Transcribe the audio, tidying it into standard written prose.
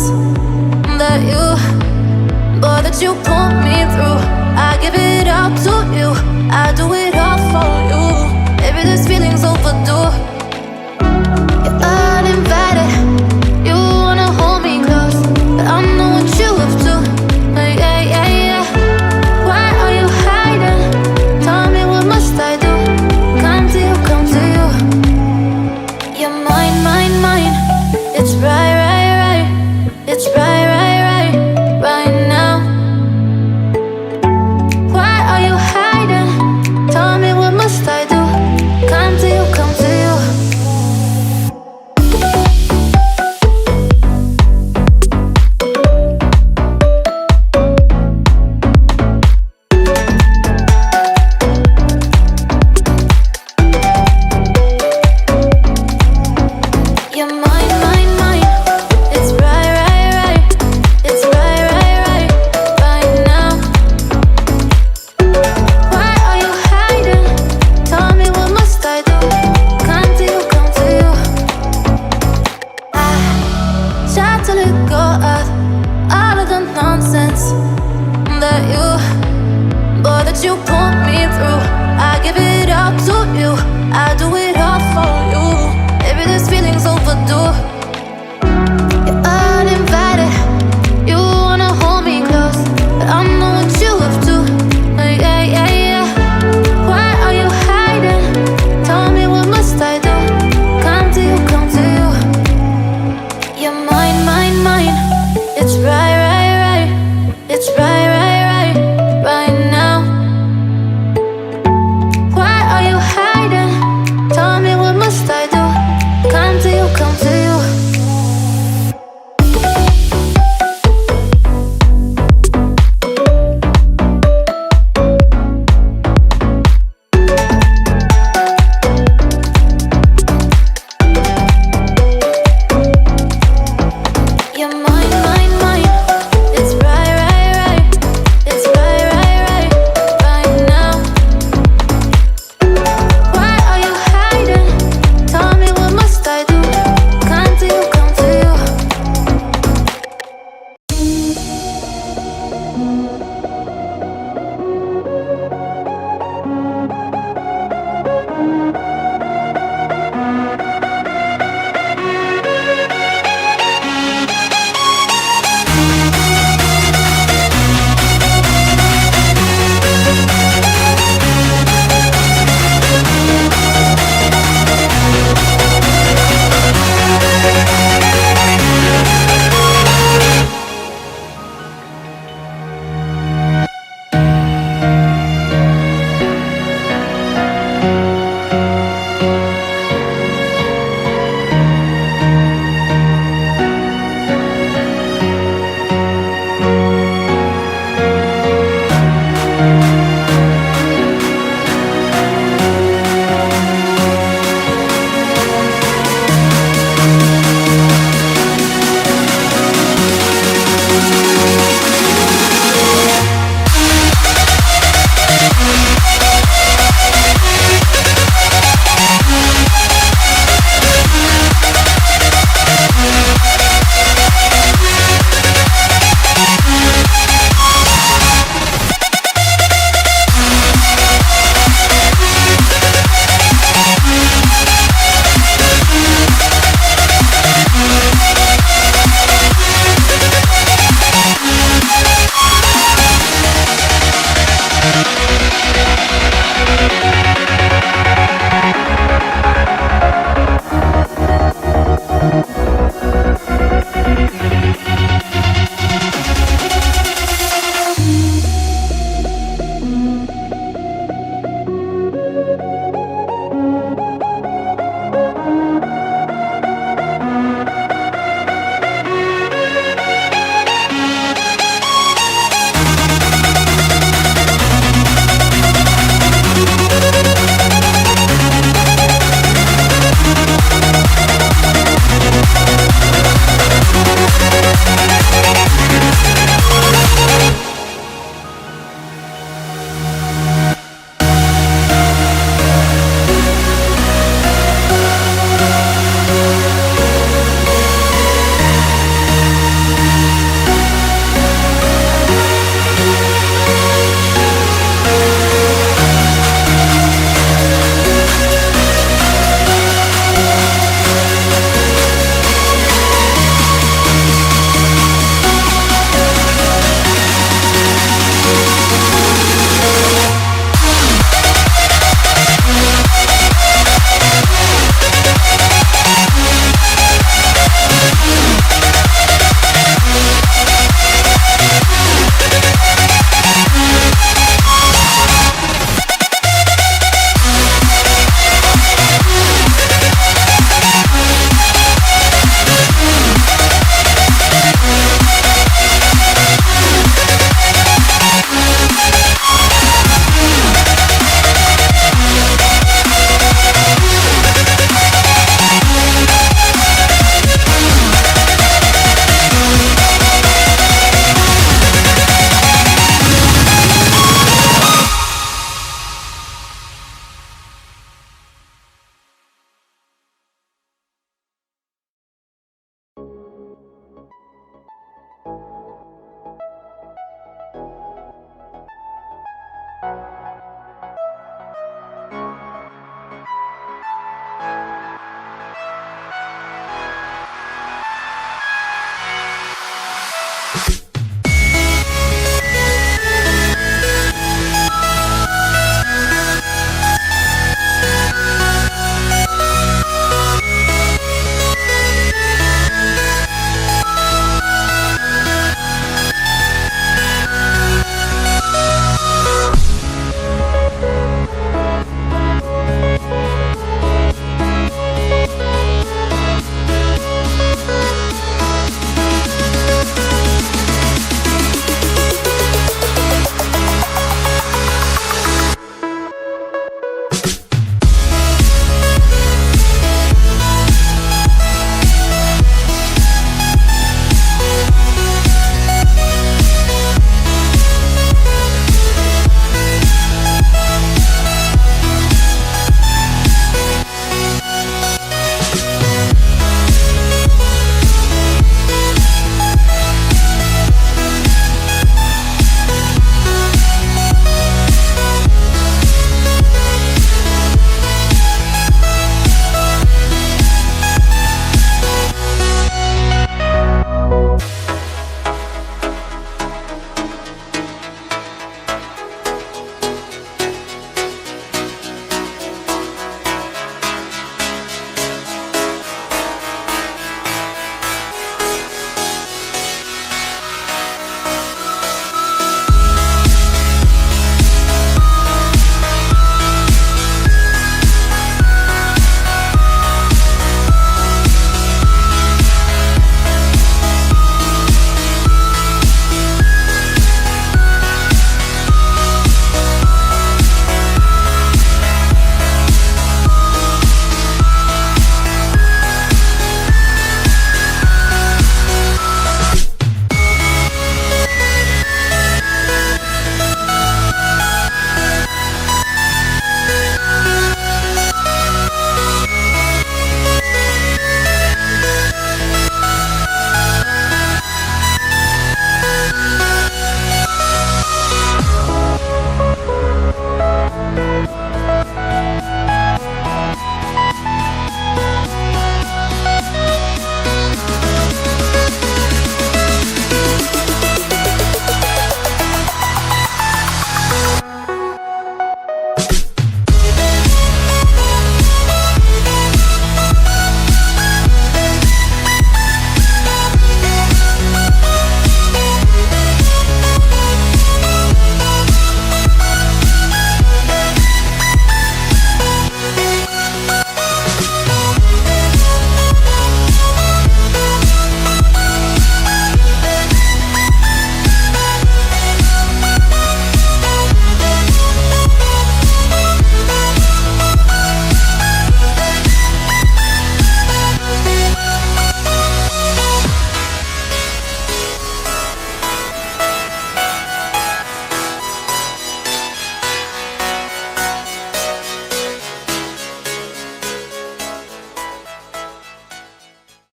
nonsense that you pull me through. I give it all to you, I do it all for you. Maybe this feeling's overdue. You're uninvited, you wanna hold me close, but I know what you have to. Yeah, yeah, yeah. Why are you hiding? Tell me, what must I do? Come to you, come to you. You're mine, mine, mine. It's right, right, right. It's right, right, right, right now. Why are you hiding? Tell me, what must I do? Come to you, come to you. You're mine, mine, mine. It's right, right, right. It's right, right, right, right now. Why are you hiding? Tell me, what must I do? Come to you, come to you. I try to let go of all of the nonsense that you pull me through. I give it all to you, I do it all for you. Maybe this feeling's overdue. You're uninvited, you wanna hold me close, but I know what you have to. Yeah, yeah, yeah. Why are you hiding? Tell me, what must I do? Come to you, come to you. You're mine, mine, mine. It's right, right, right. It's right, right, right, right now. Why are you hiding? Tell me, what must I do? Come to you, come to you. You're mine, mine, mine. It's right, right, right. It's right, right, right, right now. Why are you hiding? Tell me, what must I do? Come to you, come to you.